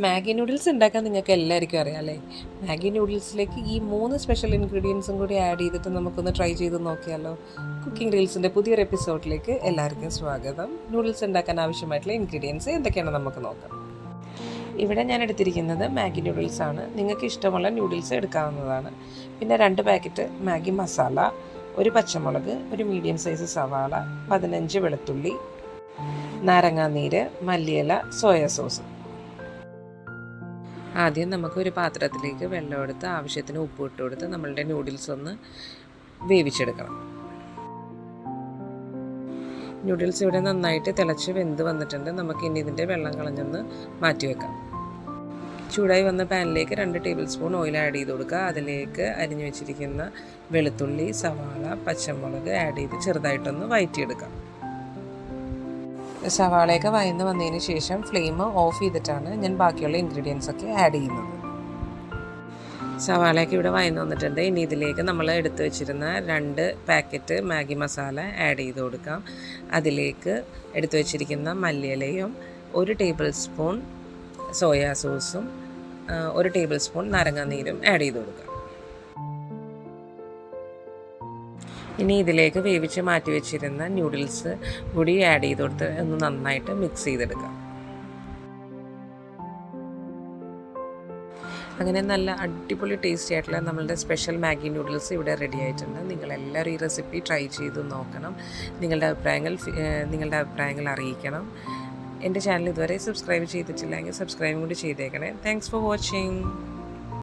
Maggi noodles ഉണ്ടാക്കാൻ നിങ്ങൾക്ക് എല്ലാവർക്കും അറിയാം അല്ലേ? മാഗി നൂഡിൽസിലേക്ക് ഈ 3 സ്പെഷ്യൽ ഇൻഗ്രീഡിയൻസും കൂടി ആഡ് ചെയ്തിട്ട് നമുക്കൊന്ന് ട്രൈ ചെയ്ത് നോക്കിയാലോ? കുക്കിംഗ് റീൽസിൻ്റെ പുതിയൊരു എപ്പിസോഡിലേക്ക് എല്ലാവർക്കും സ്വാഗതം. നൂഡിൽസ് ഉണ്ടാക്കാൻ ആവശ്യമായിട്ടുള്ള ഇൻഗ്രീഡിയൻസ് എന്തൊക്കെയാണെന്ന് നമുക്ക് നോക്കാം. ഇവിടെ ഞാൻ എടുത്തിരിക്കുന്നത് മാഗി നൂഡിൽസാണ്. നിങ്ങൾക്ക് ഇഷ്ടമുള്ള നൂഡിൽസ് എടുക്കാവുന്നതാണ്. പിന്നെ 2 പാക്കറ്റ് മാഗി മസാല, ഒരു പച്ചമുളക്, ഒരു മീഡിയം സൈസ് സവാള, 15 വെളുത്തുള്ളി, നാരങ്ങാനീര്, മല്ലിയില, സോയാ സോസ്. ആദ്യം നമുക്കൊരു പാത്രത്തിലേക്ക് വെള്ളം എടുത്ത് ആവശ്യത്തിന് ഉപ്പ് ഇട്ട് കൊടുത്ത് നമ്മളുടെ നൂഡിൽസ് ഒന്ന് വേവിച്ചെടുക്കണം. നൂഡിൽസ് ഇവിടെ നന്നായിട്ട് തിളച്ച് വെന്ത് വന്നിട്ടുണ്ട്. നമുക്ക് ഇനി ഇതിൻ്റെ വെള്ളം കളഞ്ഞൊന്ന് മാറ്റി വെക്കാം. ചൂടായി വന്ന പാനിലേക്ക് 2 ടേബിൾ സ്പൂൺ ഓയിൽ ആഡ് ചെയ്ത് കൊടുക്കുക. അതിലേക്ക് അരിഞ്ഞു വെച്ചിരിക്കുന്ന വെളുത്തുള്ളി, സവാള, പച്ചമുളക് ആഡ് ചെയ്ത് ചെറുതായിട്ടൊന്ന് വഴറ്റിയെടുക്കാം. സവാളയൊക്കെ വഴന്ന് വന്നതിന് ശേഷം ഫ്ലെയിം ഓഫ് ചെയ്തിട്ടാണ് ഞാൻ ബാക്കിയുള്ള ഇൻഗ്രീഡിയൻസ് ഒക്കെ ആഡ് ചെയ്യുന്നത്. സവാളയൊക്കെ ഇവിടെ വഴന്ന് വന്നിട്ടുണ്ട്. ഇനി ഇതിലേക്ക് നമ്മൾ എടുത്തു വെച്ചിരുന്ന 2 പാക്കറ്റ് മാഗി മസാല ആഡ് ചെയ്ത് കൊടുക്കാം. അതിലേക്ക് എടുത്തു വെച്ചിരിക്കുന്ന മല്ലിയിലയും 1 ടേബിൾ സ്പൂൺ സോയാ സോസും 1 ടേബിൾ സ്പൂൺ നാരങ്ങാനീരും ആഡ് ചെയ്ത് കൊടുക്കാം. ഇനി ഇതിലേക്ക് വേവിച്ച് മാറ്റി വെച്ചിരുന്ന നൂഡിൽസ് കൂടി ആഡ് ചെയ്ത് കൊടുത്ത് ഒന്ന് നന്നായിട്ട് മിക്സ് ചെയ്തെടുക്കാം. അങ്ങനെ നല്ല അടിപൊളി ടേസ്റ്റി ആയിട്ടുള്ള നമ്മളുടെ സ്പെഷ്യൽ മാഗി നൂഡിൽസ് ഇവിടെ റെഡി ആയിട്ടുണ്ട്. നിങ്ങളെല്ലാവരും ഈ റെസിപ്പി ട്രൈ ചെയ്ത് നോക്കണം. നിങ്ങളുടെ അഭിപ്രായങ്ങൾ അറിയിക്കണം. എൻ്റെ ചാനൽ ഇതുവരെ സബ്സ്ക്രൈബ് ചെയ്തിട്ടില്ലെങ്കിൽ സബ്സ്ക്രൈബ് കൂടി ചെയ്തേക്കണേ. Thanks for watching.